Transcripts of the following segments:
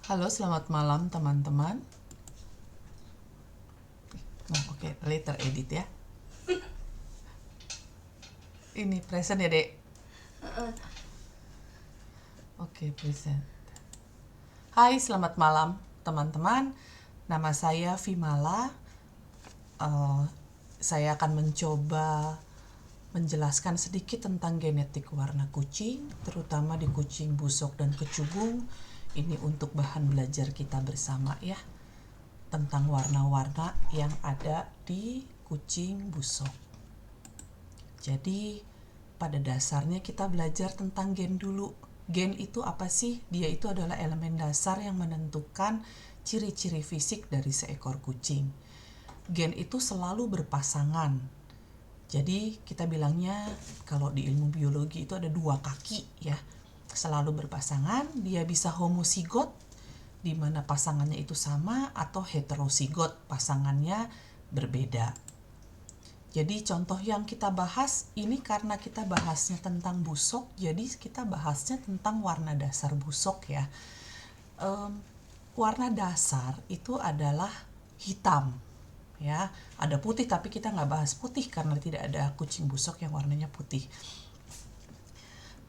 Halo, selamat malam teman-teman. Nah, oke, later edit ya. Ini present ya, Dek? Oke, present. Hai, selamat malam teman-teman. Nama saya Vimala. Eh, saya akan mencoba menjelaskan sedikit tentang genetik warna kucing, terutama di kucing busok dan kecubung. Ini untuk bahan belajar kita bersama ya, tentang warna-warna yang ada di kucing busok. Jadi, pada dasarnya kita belajar tentang gen dulu. Gen itu apa sih? Dia itu adalah elemen dasar yang menentukan ciri-ciri fisik dari seekor kucing. Gen itu selalu berpasangan. Jadi kita bilangnya kalau di ilmu biologi itu ada dua kaki ya. Selalu berpasangan, dia bisa homosigot di mana pasangannya itu sama, atau heterosigot, pasangannya berbeda. Jadi contoh yang kita bahas ini karena kita bahasnya tentang busok, jadi kita bahasnya tentang warna dasar busok ya. Warna dasar itu adalah hitam ya. Ada putih tapi kita nggak bahas putih karena tidak ada kucing busok yang warnanya putih.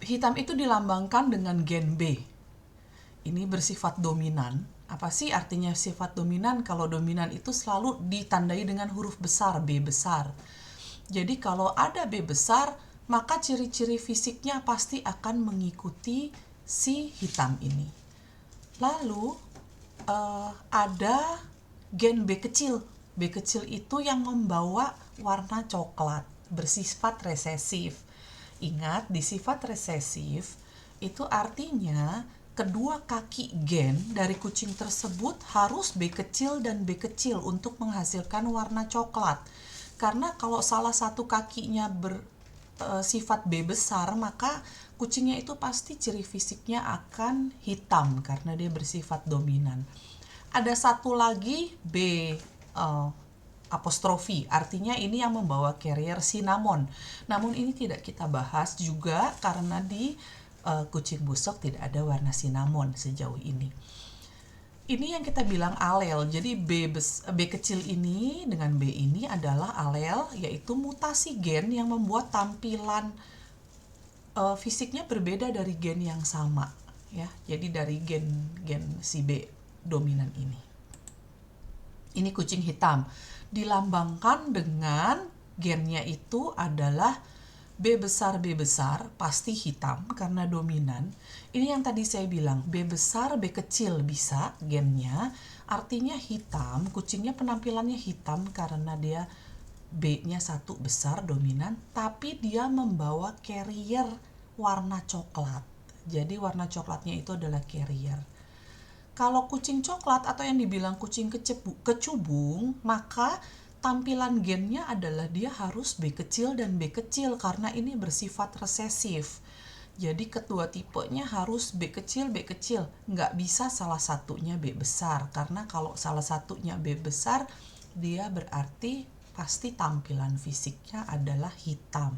Hitam itu dilambangkan dengan gen B. Ini bersifat dominan. Apa sih artinya sifat dominan? Kalau dominan itu selalu ditandai dengan huruf besar, B besar. Jadi kalau ada B besar, maka ciri-ciri fisiknya pasti akan mengikuti si hitam ini. Lalu ada gen B kecil. B kecil itu yang membawa warna coklat, bersifat resesif. Ingat, di sifat resesif itu artinya kedua kaki gen dari kucing tersebut harus B kecil dan B kecil untuk menghasilkan warna coklat. Karena kalau salah satu kakinya bersifat B besar, maka kucingnya itu pasti ciri fisiknya akan hitam karena dia bersifat dominan. Ada satu lagi B apostrofi, artinya ini yang membawa carrier cinnamon. Namun ini tidak kita bahas juga karena di kucing busok tidak ada warna cinnamon sejauh ini. Ini yang kita bilang alel. Jadi B kecil ini dengan B ini adalah alel, yaitu mutasi gen yang membuat tampilan fisiknya berbeda dari gen yang sama ya. Jadi dari gen si B dominan ini. Ini kucing hitam. Dilambangkan dengan gennya itu adalah B besar pasti hitam karena dominan. Ini yang tadi saya bilang, B besar, B kecil bisa gennya. Artinya hitam, kucingnya penampilannya hitam karena dia B-nya satu besar dominan, tapi dia membawa carrier warna coklat. Jadi warna coklatnya itu adalah carrier. Kalau kucing coklat atau yang dibilang kucing kecubung, maka tampilan gennya adalah dia harus B kecil dan B kecil karena ini bersifat resesif. Jadi kedua tipenya harus B kecil, nggak bisa salah satunya B besar. Karena kalau salah satunya B besar, dia berarti pasti tampilan fisiknya adalah hitam.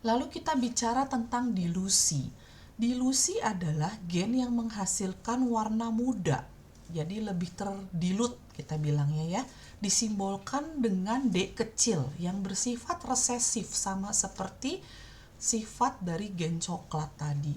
Lalu kita bicara tentang dilusi. Dilusi adalah gen yang menghasilkan warna muda. Jadi lebih terdilut kita bilangnya ya. Disimbolkan dengan D kecil yang bersifat resesif sama seperti sifat dari gen coklat tadi.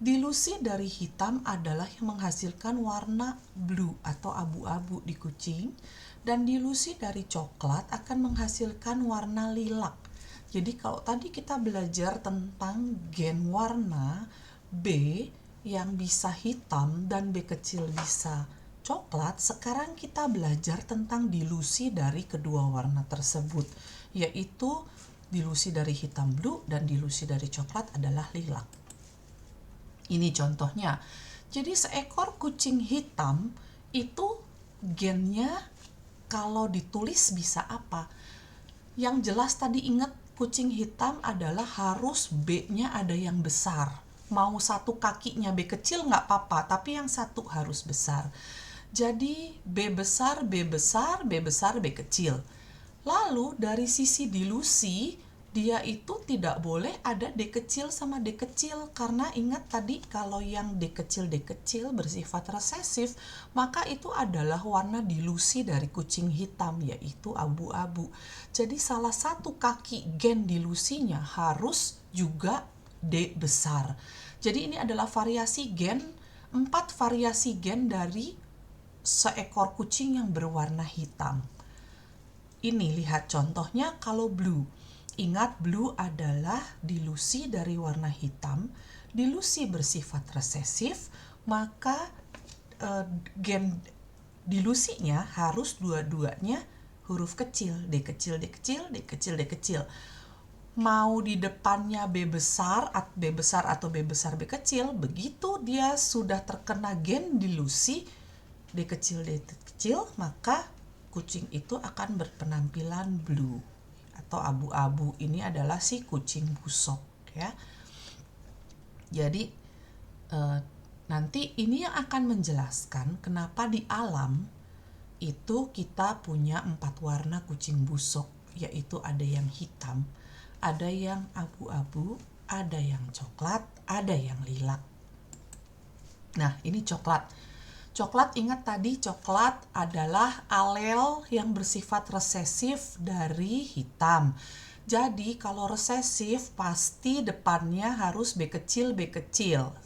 Dilusi dari hitam adalah yang menghasilkan warna blue atau abu-abu di kucing, dan dilusi dari coklat akan menghasilkan warna lilac. Jadi kalau tadi kita belajar tentang gen warna B yang bisa hitam dan B kecil bisa coklat, sekarang kita belajar tentang dilusi dari kedua warna tersebut, yaitu dilusi dari hitam blue dan dilusi dari coklat adalah lilac. Ini contohnya. Jadi seekor kucing hitam itu gennya kalau ditulis bisa apa? Yang jelas tadi ingat, kucing hitam adalah harus B-nya ada yang besar. Mau satu kakinya B kecil nggak apa-apa, tapi yang satu harus besar. Jadi B besar, B besar, B besar, B kecil. Lalu dari sisi dilusi, dia itu tidak boleh ada D kecil sama D kecil, karena ingat tadi kalau yang D kecil bersifat resesif, maka itu adalah warna dilusi dari kucing hitam, yaitu abu-abu. Jadi salah satu kaki gen dilusinya harus juga D besar. Jadi ini adalah variasi gen, 4 variasi gen dari seekor kucing yang berwarna hitam. Ini lihat contohnya kalau blue. Ingat, blue adalah dilusi dari warna hitam. Dilusi bersifat resesif, maka gen dilusinya harus dua-duanya huruf kecil, D kecil, D kecil, D kecil, D kecil. Mau di depannya B besar atau B besar B kecil, begitu dia sudah terkena gen dilusi D kecil, maka kucing itu akan berpenampilan blue atau abu-abu. Ini adalah si kucing busok ya. Jadi nanti ini yang akan menjelaskan kenapa di alam itu kita punya 4 warna kucing busok, yaitu ada yang hitam, ada yang abu-abu, ada yang coklat, ada yang lilac. Nah, ini coklat. Coklat, ingat tadi coklat adalah alel yang bersifat resesif dari hitam. Jadi kalau resesif pasti depannya harus B kecil,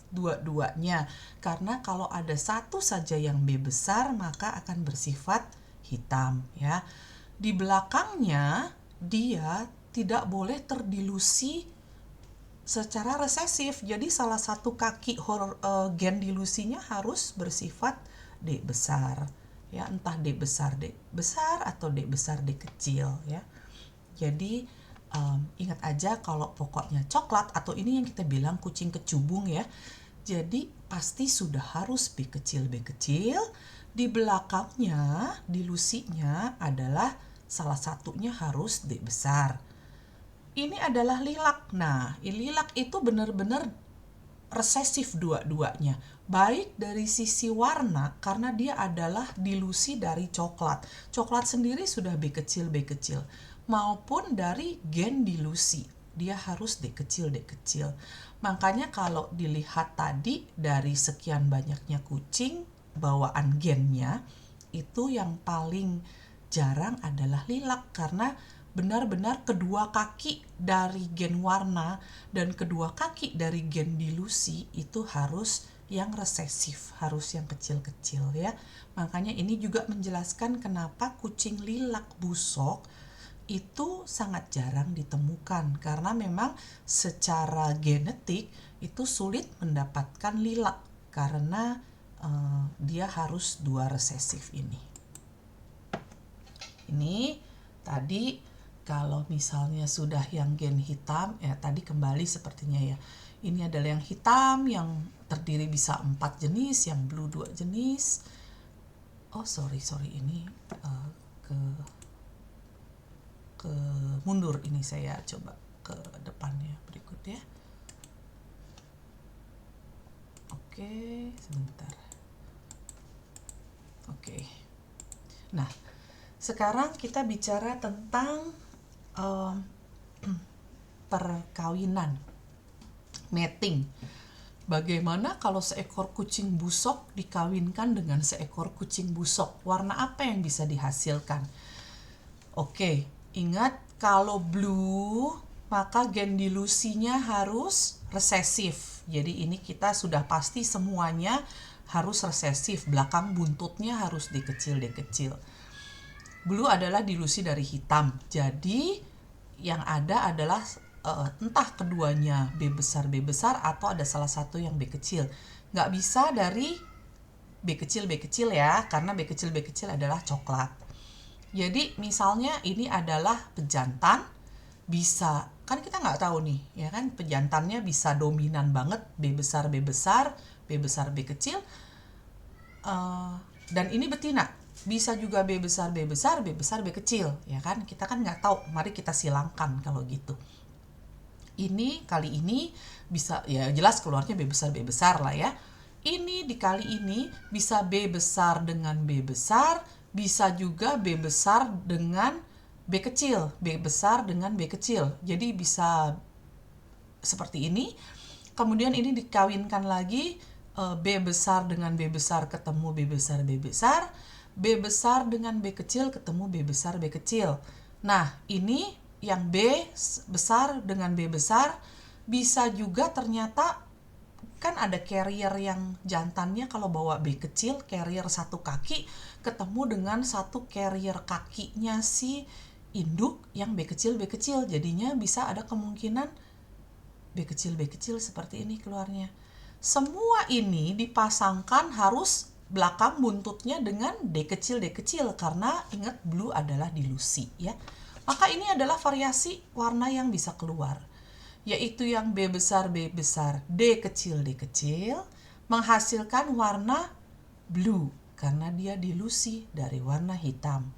dua-duanya. Karena kalau ada satu saja yang B besar maka akan bersifat hitam ya. Di belakangnya dia tidak boleh terdilusi secara resesif, jadi salah satu kaki gen dilusinya harus bersifat D besar ya, entah D besar atau D besar D kecil ya. Jadi ingat aja kalau pokoknya coklat atau ini yang kita bilang kucing kecubung ya, jadi pasti sudah harus B kecil, di belakangnya dilusinya adalah salah satunya harus D besar. Ini adalah lilac. Nah, lilac itu benar-benar resesif dua-duanya. Baik dari sisi warna, karena dia adalah dilusi dari coklat. Coklat sendiri sudah B kecil, maupun dari gen dilusi. Dia harus D kecil. Makanya kalau dilihat tadi dari sekian banyaknya kucing, bawaan gennya, itu yang paling jarang adalah lilac, karena benar-benar kedua kaki dari gen warna dan kedua kaki dari gen dilusi itu harus yang resesif, harus yang kecil-kecil ya. Makanya ini juga menjelaskan kenapa kucing lilac busok itu sangat jarang ditemukan, karena memang secara genetik itu sulit mendapatkan lilac karena dia harus dua resesif ini. Ini tadi kalau misalnya sudah yang gen hitam, ya tadi kembali sepertinya ya. Ini adalah yang hitam yang terdiri bisa 4 jenis, yang blue 2 jenis. Oh sorry ini ke mundur, ini saya coba ke depannya berikut ya. Oke, sebentar. Oke. Nah, sekarang kita bicara tentang perkawinan, mating. Bagaimana kalau seekor kucing busok dikawinkan dengan seekor kucing busok? Warna apa yang bisa dihasilkan? Oke, ingat kalau blue maka gen dilusinya harus resesif. Jadi ini kita sudah pasti semuanya harus resesif. Belakang buntutnya harus dikecil. Blue adalah dilusi dari hitam. Jadi yang ada adalah entah keduanya B besar atau ada salah satu yang B kecil. Nggak bisa dari B kecil ya, karena B kecil adalah coklat. Jadi misalnya ini adalah pejantan, bisa, kan kita nggak tahu nih, ya kan, pejantannya bisa dominan banget B besar, B kecil, dan ini betina. Bisa juga B besar, B kecil, ya kan? Kita kan nggak tahu. Mari kita silangkan kalau gitu. Ini kali ini bisa, ya jelas keluarnya B besar lah ya. Ini dikali ini bisa B besar dengan B besar, bisa juga B besar dengan B kecil, B besar dengan B kecil. Jadi bisa seperti ini. Kemudian ini dikawinkan lagi, B besar dengan B besar ketemu B besar B besar, B besar dengan B kecil ketemu B besar B kecil. Nah, ini yang B besar dengan B besar bisa juga ternyata kan ada carrier yang jantannya kalau bawa B kecil, carrier satu kaki ketemu dengan satu carrier kakinya si induk yang B kecil jadinya bisa ada kemungkinan B kecil seperti ini keluarnya. Semua ini dipasangkan harus belakang buntutnya dengan D kecil karena ingat blue adalah dilusi ya. Maka ini adalah variasi warna yang bisa keluar, yaitu yang B besar D kecil menghasilkan warna blue karena dia dilusi dari warna hitam.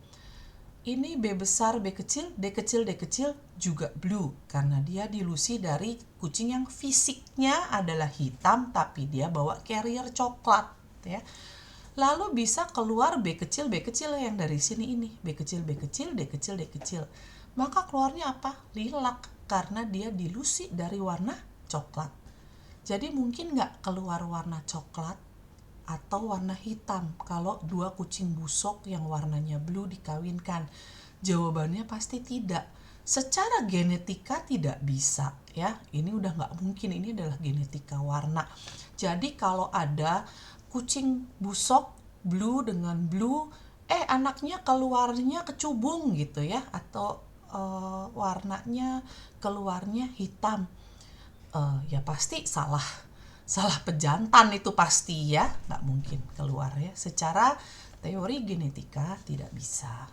Ini B besar D kecil juga blue karena dia dilusi dari kucing yang fisiknya adalah hitam tapi dia bawa carrier coklat ya. Lalu bisa keluar B kecil yang dari sini ini D kecil. Maka keluarnya apa? Lilac karena dia dilusi dari warna coklat. Jadi mungkin nggak keluar warna coklat atau warna hitam kalau dua kucing busok yang warnanya blue dikawinkan? Jawabannya pasti tidak. Secara genetika tidak bisa ya. Ini udah nggak mungkin, ini adalah genetika warna. Jadi kalau ada kucing busok blue dengan blue, anaknya keluarnya kecubung gitu ya, atau warnanya keluarnya hitam, ya pasti salah pejantan itu pasti ya, nggak mungkin keluar ya. Secara teori genetika tidak bisa.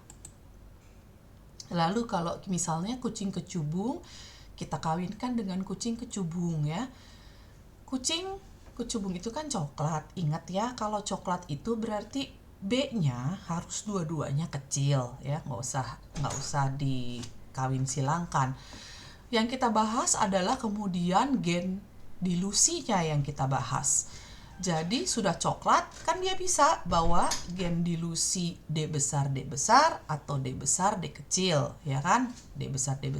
Lalu kalau misalnya kucing kecubung kita kawinkan dengan kucing kecubung ya. Kucing kecubung itu kan coklat. Ingat ya, kalau coklat itu berarti B-nya harus dua-duanya kecil ya, nggak usah dikawin silangkan. Yang kita bahas adalah kemudian gen dilusinya yang kita bahas. Jadi sudah coklat kan dia bisa bawa gen dilusi D besar atau D besar D kecil ya kan, D besar D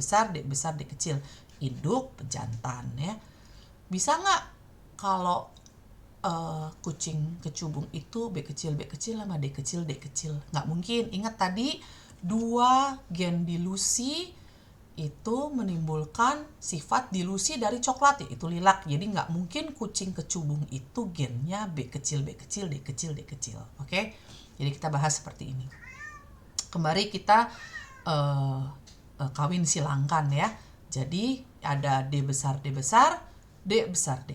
kecil, induk pejantan ya. Bisa nggak kalau kucing kecubung itu B kecil sama D kecil? Nggak mungkin. Ingat tadi dua gen dilusi itu menimbulkan sifat dilusi dari coklat, yaitu lilac. Jadi nggak mungkin kucing kecubung itu gennya B kecil D kecil. Oke? Jadi kita bahas seperti ini. Kembali kita kawin silangkan ya. Jadi ada D besar D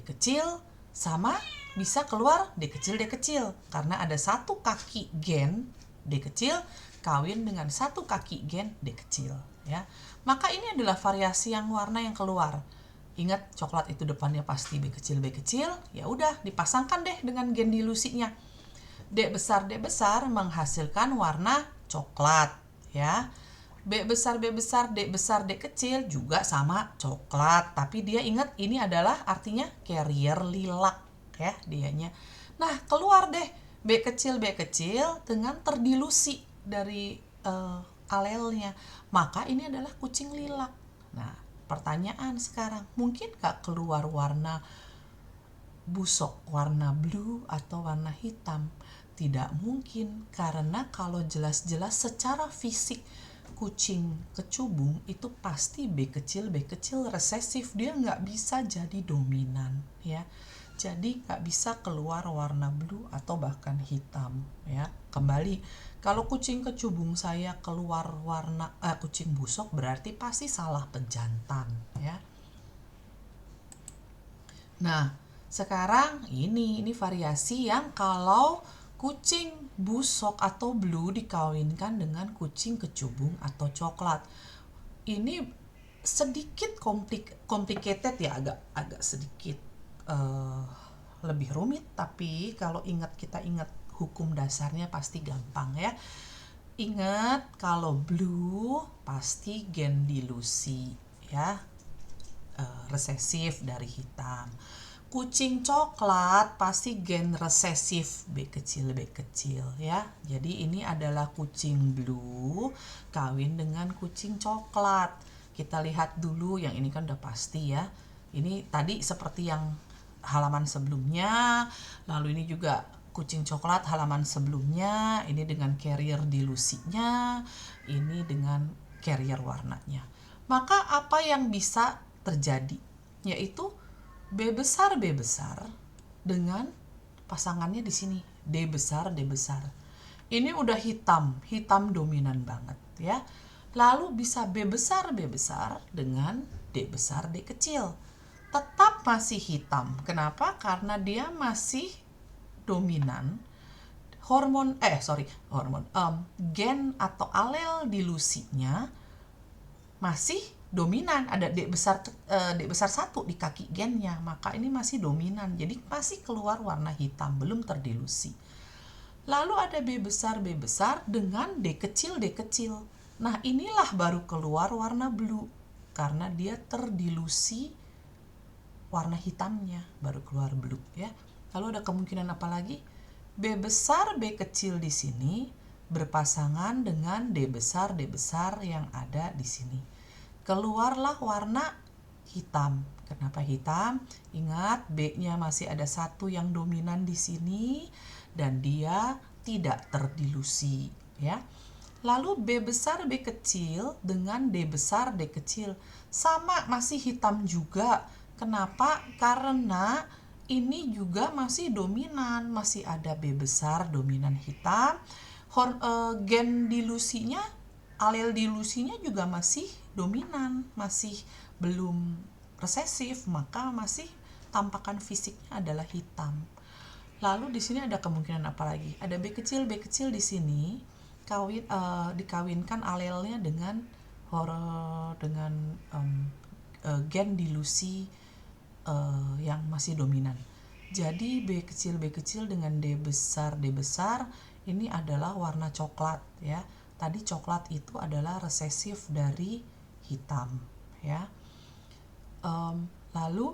kecil sama bisa keluar D kecil karena ada satu kaki gen D kecil kawin dengan satu kaki gen D kecil ya. Maka ini adalah variasi yang warna yang keluar. Ingat, coklat itu depannya pasti B kecil, ya udah dipasangkan deh dengan gen dilusinya. D besar menghasilkan warna coklat ya. B besar D kecil juga sama coklat, tapi dia ingat ini adalah artinya carrier lilac ya dianya. Nah, keluar deh B kecil dengan terdilusi dari alelnya, maka ini adalah kucing lilac. Nah, pertanyaan sekarang, mungkin gak keluar warna busok, warna blue atau warna hitam? Tidak mungkin, karena kalau jelas-jelas secara fisik kucing kecubung itu pasti B kecil resesif, dia nggak bisa jadi dominan ya. Jadi nggak bisa keluar warna blue atau bahkan hitam ya. Kembali, kalau kucing kecubung saya keluar warna kucing busok berarti pasti salah pejantan ya. Nah, sekarang ini variasi yang kalau kucing busok atau blue dikawinkan dengan kucing kecubung atau coklat. Ini sedikit complicated ya, agak sedikit lebih rumit, tapi kalau kita ingat hukum dasarnya pasti gampang ya. Ingat, kalau blue pasti gen dilusi ya, resesif dari hitam. Kucing coklat pasti gen resesif B kecil ya. Jadi ini adalah kucing blue kawin dengan kucing coklat. Kita lihat dulu, yang ini kan udah pasti ya. Ini tadi seperti yang halaman sebelumnya, lalu ini juga kucing coklat halaman sebelumnya, ini dengan carrier dilusinya, ini dengan carrier warnanya. Maka apa yang bisa terjadi? Yaitu B besar dengan pasangannya di sini D besar. Ini udah hitam dominan banget ya. Lalu bisa B besar dengan D besar D kecil. Tetap masih hitam. Kenapa? Karena dia masih dominan gen atau alel dilusinya masih dominan, ada D besar 1 di kaki gennya, maka ini masih dominan, jadi masih keluar warna hitam, belum terdilusi. Lalu ada B besar dengan D kecil. Nah, inilah baru keluar warna blue karena dia terdilusi warna hitamnya, baru keluar blue ya. Lalu ada kemungkinan apa lagi? B besar B kecil di sini berpasangan dengan D besar yang ada di sini. Keluarlah warna hitam. Kenapa hitam? Ingat, B-nya masih ada 1 yang dominan di sini dan dia tidak terdilusi ya. Lalu B besar B kecil dengan D besar D kecil sama, masih hitam juga. Kenapa? Karena ini juga masih dominan, masih ada B besar dominan hitam. Gen dilusinya, alel dilusinya juga masih dominan, masih belum resesif, maka masih tampakan fisiknya adalah hitam. Lalu di sini ada kemungkinan apa lagi? Ada B kecil di sini dikawinkan alelnya dengan gen dilusi yang masih dominan. Jadi B kecil dengan D besar ini adalah warna coklat ya. Tadi coklat itu adalah resesif dari hitam ya. Lalu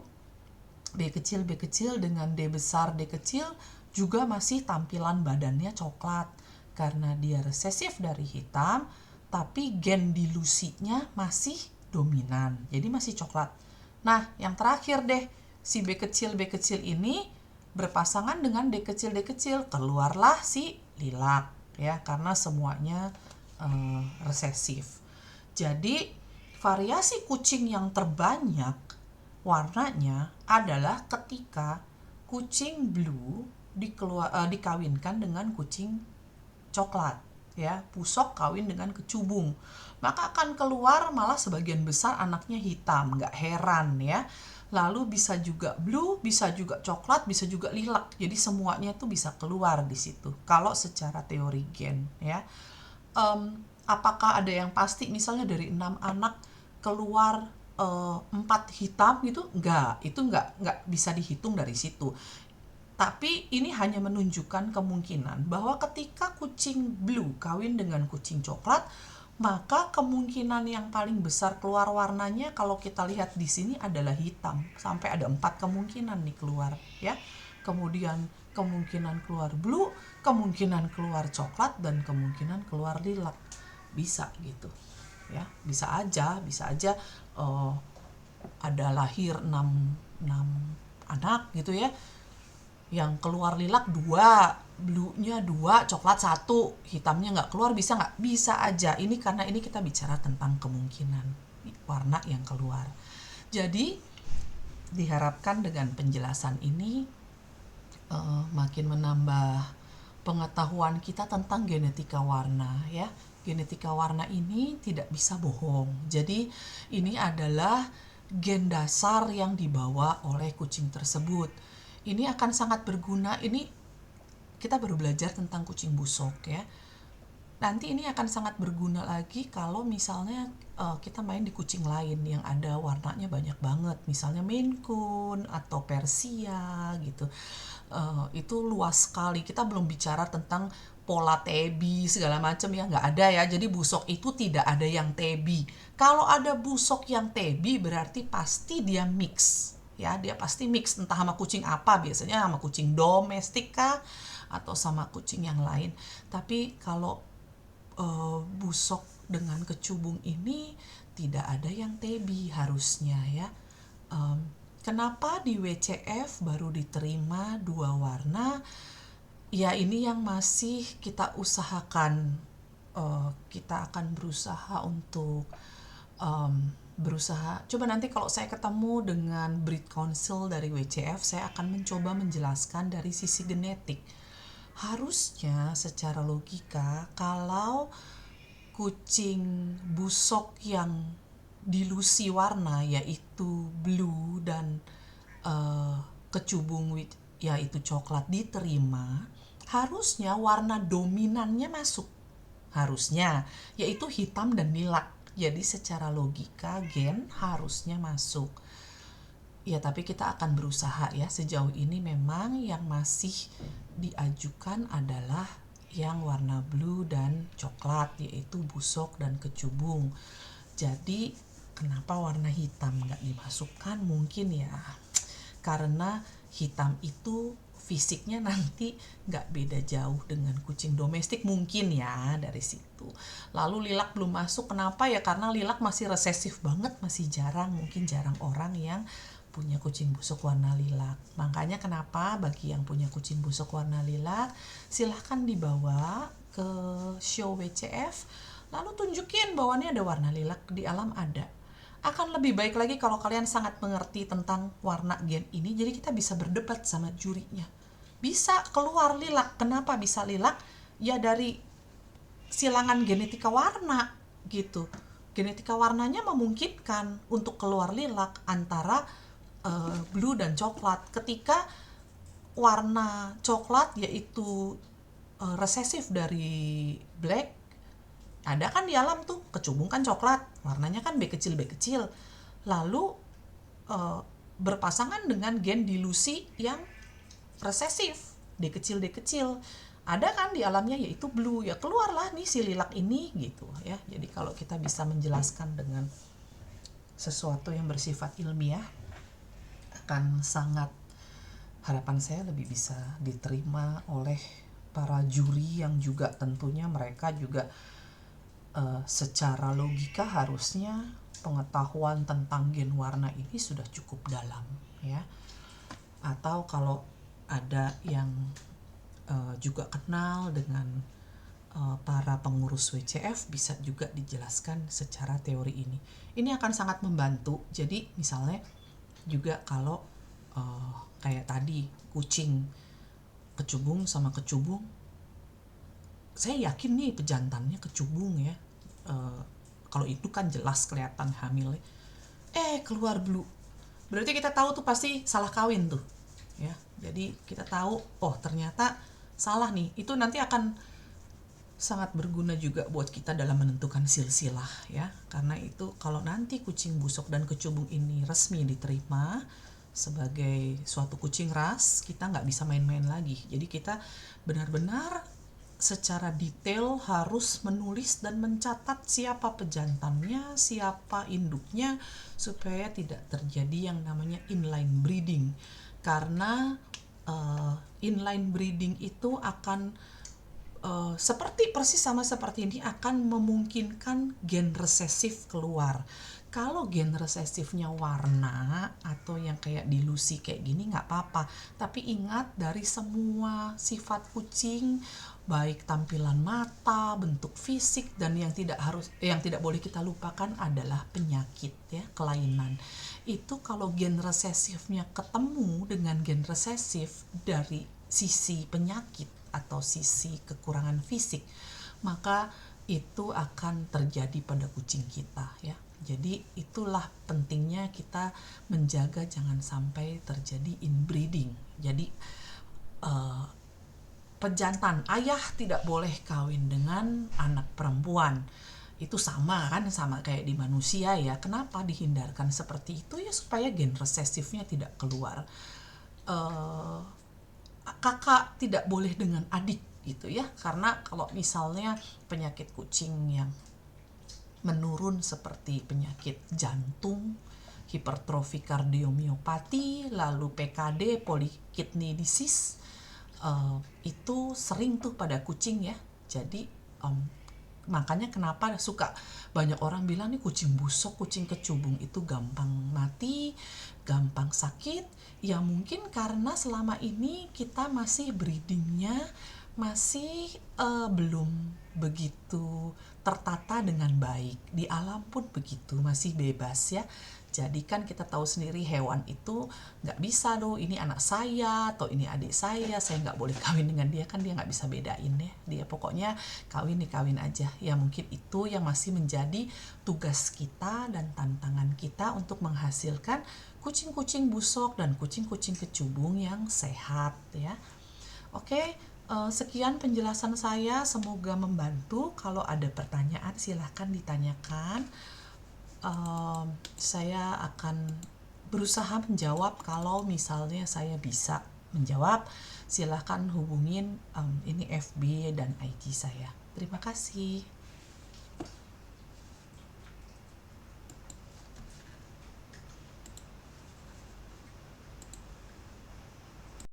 B kecil dengan D besar D kecil juga masih tampilan badannya coklat karena dia resesif dari hitam, tapi gen dilusinya masih dominan, jadi masih coklat. Nah, yang terakhir deh, si B kecil ini berpasangan dengan D kecil, keluarlah si lilac ya, karena semuanya resesif. Jadi variasi kucing yang terbanyak warnanya adalah ketika kucing blue dikawinkan dengan kucing coklat ya, pusok kawin dengan kecubung, maka akan keluar malah sebagian besar anaknya hitam, nggak heran ya. Lalu bisa juga blue, bisa juga coklat, bisa juga lilac, jadi semuanya itu bisa keluar di situ kalau secara teori gen ya. Apakah ada yang pasti misalnya dari 6 anak keluar 4 hitam gitu? Enggak, itu enggak bisa dihitung dari situ. Tapi ini hanya menunjukkan kemungkinan bahwa ketika kucing blue kawin dengan kucing coklat, maka kemungkinan yang paling besar keluar warnanya kalau kita lihat di sini adalah hitam. Sampai ada 4 kemungkinan nih keluar ya. Kemudian kemungkinan keluar blue, kemungkinan keluar coklat, dan kemungkinan keluar lilac. Bisa gitu ya, bisa aja ada lahir 6 anak gitu ya, yang keluar lilac 2, blue-nya 2, coklat 1, hitamnya nggak keluar, bisa nggak? Bisa aja. Ini karena ini kita bicara tentang kemungkinan warna yang keluar. Jadi diharapkan dengan penjelasan ini makin menambah pengetahuan kita tentang genetika warna ya. Genetika warna ini tidak bisa bohong. Jadi ini adalah gen dasar yang dibawa oleh kucing tersebut. Ini akan sangat berguna. Ini kita baru belajar tentang kucing busok ya. Nanti ini akan sangat berguna lagi kalau misalnya kita main di kucing lain yang ada warnanya banyak banget, misalnya Maine Coon atau Persia gitu. Itu luas sekali. Kita belum bicara tentang pola TB segala macam ya, nggak ada ya. Jadi busok itu tidak ada yang TB. Kalau ada busok yang TB berarti pasti dia mix ya, dia pasti mix entah sama kucing apa, biasanya sama kucing domestik kah atau sama kucing yang lain. Tapi kalau busok dengan kecubung ini tidak ada yang TB harusnya ya. Kenapa di WCF baru diterima 2 warna? Ya ini yang masih kita usahakan. Kita akan berusaha untuk coba nanti kalau saya ketemu dengan breed council dari WCF, saya akan mencoba menjelaskan dari sisi genetik. Harusnya secara logika kalau kucing busok yang dilusi warna yaitu blue dan kecubung yaitu coklat diterima, harusnya warna dominannya masuk, harusnya yaitu hitam dan lilac. Jadi secara logika gen harusnya masuk ya, tapi kita akan berusaha ya. Sejauh ini memang yang masih diajukan adalah yang warna blue dan coklat, yaitu busok dan kecubung. Jadi kenapa warna hitam nggak dimasukkan? Mungkin ya karena hitam itu fisiknya nanti nggak beda jauh dengan kucing domestik, mungkin ya dari situ. Lalu lilac belum masuk, kenapa ya? Karena lilac masih resesif banget, masih jarang, mungkin jarang orang yang punya kucing busok warna lilac. Makanya kenapa bagi yang punya kucing busok warna lilac, silahkan dibawa ke show WCF, lalu tunjukin bahwa ini ada warna lilac, di alam ada. Akan lebih baik lagi kalau kalian sangat mengerti tentang warna gen ini, jadi kita bisa berdebat sama jurinya. Bisa keluar lilac. Kenapa bisa lilac? Ya dari silangan genetika warna gitu. Genetika warnanya memungkinkan untuk keluar lilac antara blue dan coklat. Ketika warna coklat yaitu resesif dari black, ada kan di alam tuh kecubung kan coklat, warnanya kan B kecil lalu berpasangan dengan gen dilusi yang resesif D kecil ada kan di alamnya yaitu blue, ya keluarlah nih si lilac ini gitu ya. Jadi kalau kita bisa menjelaskan dengan sesuatu yang bersifat ilmiah, akan sangat, harapan saya lebih bisa diterima oleh para juri yang juga tentunya mereka juga secara logika harusnya pengetahuan tentang gen warna ini sudah cukup dalam ya. Atau kalau ada yang juga kenal dengan para pengurus WCF, bisa juga dijelaskan secara teori ini. Ini akan sangat membantu. Jadi misalnya juga kalau kayak tadi kucing kecubung sama kecubung, saya yakin nih pejantannya kecubung ya. Kalau itu kan jelas kelihatan hamilnya. Keluar blue. Berarti kita tahu tuh pasti salah kawin tuh. Ya. Jadi kita tahu, oh ternyata salah nih. Itu nanti akan sangat berguna juga buat kita dalam menentukan silsilah ya. Karena itu kalau nanti kucing busok dan kecubung ini resmi diterima sebagai suatu kucing ras, kita nggak bisa main-main lagi. Jadi kita benar-benar secara detail harus menulis dan mencatat siapa pejantannya, siapa induknya, supaya tidak terjadi yang namanya inline breeding. Karena inline breeding itu akan seperti persis sama seperti ini, akan memungkinkan gen resesif keluar. Kalau gen resesifnya warna atau yang kayak dilusi kayak gini nggak apa-apa, tapi ingat dari semua sifat kucing, baik tampilan mata, bentuk fisik, dan yang tidak boleh kita lupakan adalah penyakit ya, kelainan. Itu kalau gen resesifnya ketemu dengan gen resesif dari sisi penyakit atau sisi kekurangan fisik, maka itu akan terjadi pada kucing kita ya. Jadi itulah pentingnya kita menjaga jangan sampai terjadi inbreeding. Jadi pejantan ayah tidak boleh kawin dengan anak perempuan. Itu sama kan, sama kayak di manusia ya. Kenapa dihindarkan seperti itu ya? Supaya gen resesifnya tidak keluar. Kakak tidak boleh dengan adik gitu ya. Karena kalau misalnya penyakit kucing yang menurun seperti penyakit jantung hipertrofi kardiomiopati, lalu PKD polikidney disease. Itu sering tuh pada kucing ya. Jadi makanya kenapa suka banyak orang bilang nih kucing busok, kucing kecubung itu gampang mati, gampang sakit. Ya mungkin karena selama ini kita masih breedingnya masih belum begitu tertata dengan baik. Di alam pun begitu, masih bebas ya. Jadi kan kita tahu sendiri hewan itu nggak bisa loh, ini anak saya atau ini adik saya nggak boleh kawin dengan dia, kan dia nggak bisa bedain ya. Dia pokoknya kawin nih kawin aja. Ya mungkin itu yang masih menjadi tugas kita dan tantangan kita untuk menghasilkan kucing-kucing busok dan kucing-kucing kecubung yang sehat ya. Oke, sekian penjelasan saya, semoga membantu. Kalau ada pertanyaan silahkan ditanyakan. Saya akan berusaha menjawab kalau misalnya saya bisa menjawab. Silahkan hubungin ini FB dan IG saya. Terima kasih.